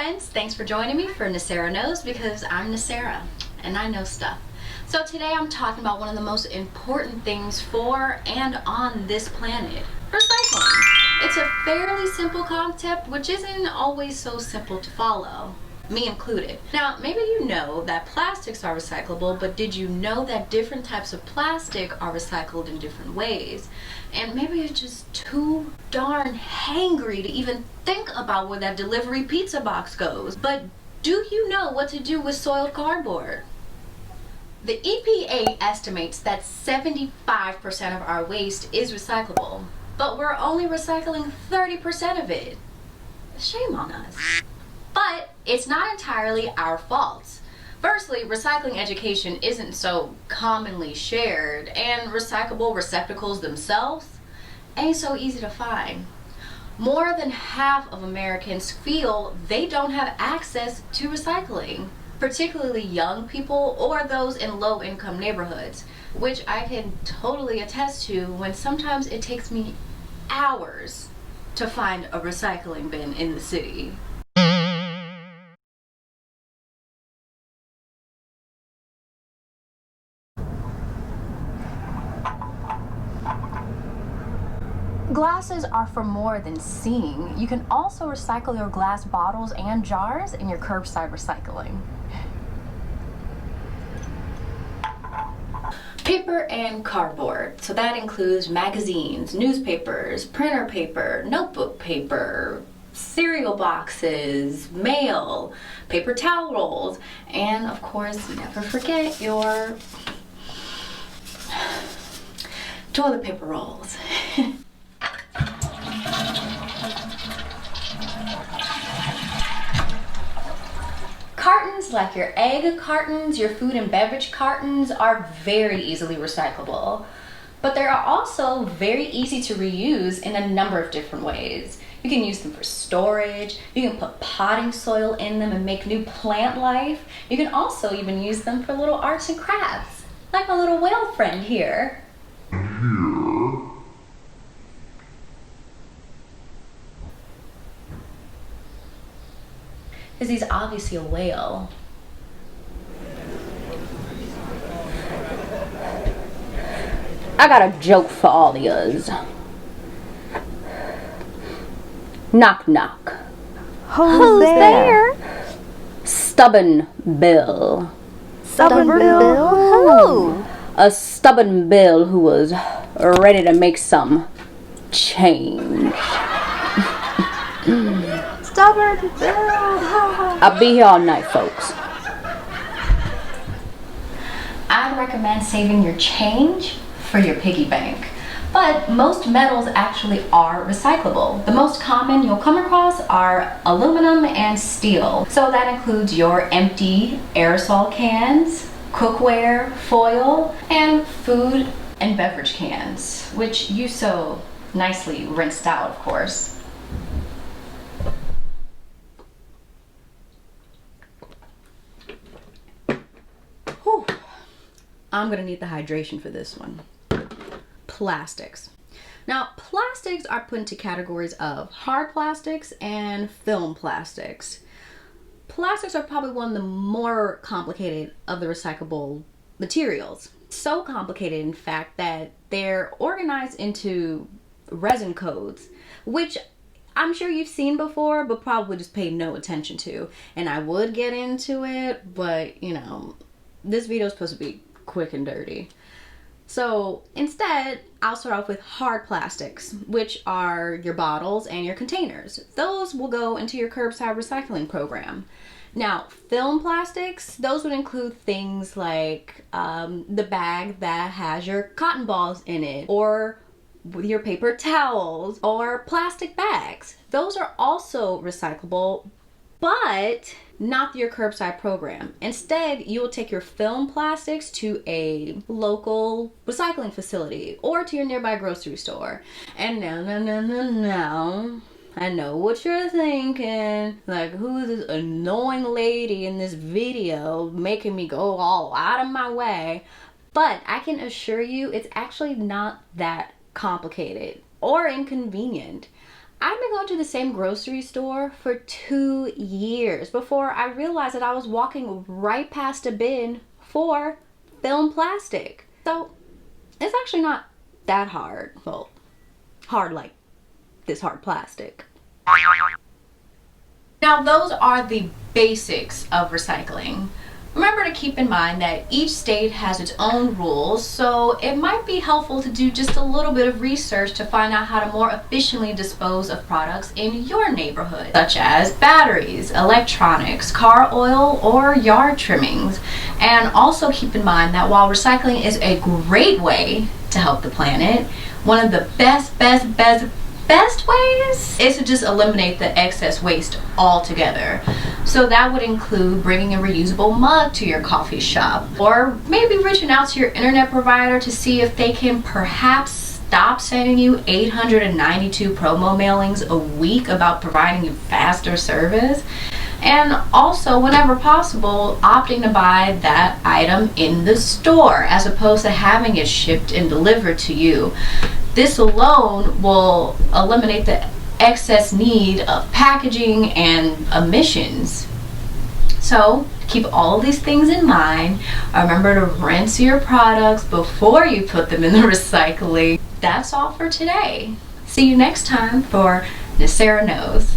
friends, thanks for joining me for Nisarah Knows, because I'm Nisarah and I know stuff. So today I'm talking about one of the most important things for and on this planet, recycling. It's a fairly simple concept which isn't always so simple to follow, me included. Now maybe you know that plastics are recyclable, but did you know that different types of plastic are recycled in different ways? And maybe you're just too darn hangry to even think about where that delivery pizza box goes. But do you know what to do with soiled cardboard? The EPA estimates that 75% of our waste is recyclable, but we're only recycling 30% of it. Shame on us. But it's not entirely our fault. Firstly, recycling education isn't so commonly shared, and recyclable receptacles themselves ain't so easy to find. More than half of Americans feel they don't have access to recycling, particularly young people or those in low-income neighborhoods, which I can totally attest to when sometimes it takes me hours to find a recycling bin in the city. Glasses are for more than seeing. You can also recycle your glass bottles and jars in your curbside recycling. Paper and cardboard. So that includes magazines, newspapers, printer paper, notebook paper, cereal boxes, mail, paper towel rolls, and of course, never forget your toilet paper rolls. Cartons like your egg cartons, your food and beverage cartons are very easily recyclable, but they are also very easy to reuse in a number of different ways. You can use them for storage, you can put potting soil in them and make new plant life. You can also even use them for little arts and crafts, like my little whale friend here. Because he's obviously a whale. I got a joke for all of yous. Knock knock. Who's there? Stubborn Bill. Stubborn Bill? Who? A stubborn Bill who was ready to make some change. Stubborn Bill. I'll be here all night, folks. I'd recommend saving your change for your piggy bank. But most metals actually are recyclable. The most common you'll come across are aluminum and steel. So that includes your empty aerosol cans, cookware, foil, and food and beverage cans, which you so nicely rinsed out, of course. Whew. I'm gonna need the hydration for this one. Plastics. Now, plastics are put into categories of hard plastics and film plastics. Plastics are probably one of the more complicated of the recyclable materials. So complicated, in fact, that they're organized into resin codes, which I'm sure you've seen before, but probably just paid no attention to. And I would get into it, but you know, this video is supposed to be quick and dirty. So instead, I'll start off with hard plastics, which are your bottles and your containers. Those will go into your curbside recycling program. Now, film plastics, those would include things like the bag that has your cotton balls in it, or your paper towels, or plastic bags. Those are also recyclable, but not your curbside program. Instead, you will take your film plastics to a local recycling facility or to your nearby grocery store. And no, I know what you're thinking. Like, who is this annoying lady in this video making me go all out of my way? But I can assure you it's actually not that complicated or inconvenient. I've been going to the same grocery store for 2 years before I realized that I was walking right past a bin for film plastic. So it's actually not that hard. Well, hard like this hard plastic. Now those are the basics of recycling. Remember to keep in mind that each state has its own rules, so it might be helpful to do just a little bit of research to find out how to more efficiently dispose of products in your neighborhood, such as batteries, electronics, car oil, or yard trimmings. And also keep in mind that while recycling is a great way to help the planet, one of the best ways is to just eliminate the excess waste altogether. So that would include bringing a reusable mug to your coffee shop, or maybe reaching out to your internet provider to see if they can perhaps stop sending you 892 promo mailings a week about providing you faster service. And also, whenever possible, opting to buy that item in the store as opposed to having it shipped and delivered to you. This alone will eliminate the excess need of packaging and emissions. So keep all of these things in mind. Remember to rinse your products before you put them in the recycling. That's all for today. See you next time for Nisarah Knows.